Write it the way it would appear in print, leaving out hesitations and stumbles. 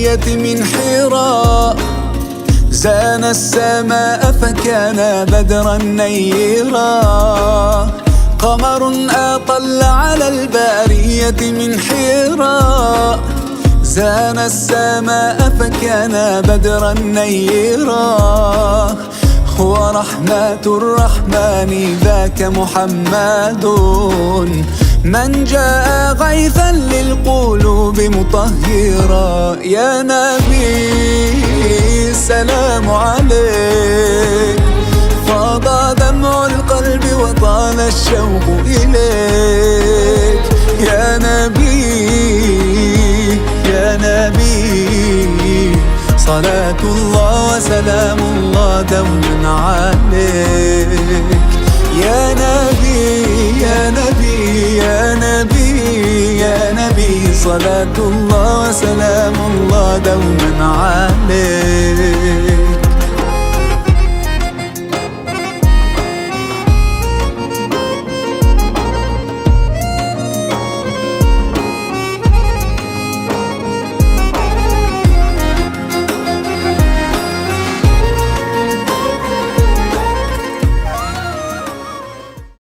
البرية من حراء، زان السماء فكان بدرا نيرا. قمر أطل على البرية من حراء، زان السماء فكان بدرا نيرا. هو رحمة الرحمن ذاك محمد، من جاء غيثا للقلوب مطهرا. يا نبي السلام عليك، فاض دمع القلب وطال الشوق إليك. يا نبي يا نبي، صلاة الله وسلام الله دوما عليك. يا نبي يا نبي يا نبي يا نبي، صلاة الله وسلام الله دوما عليك.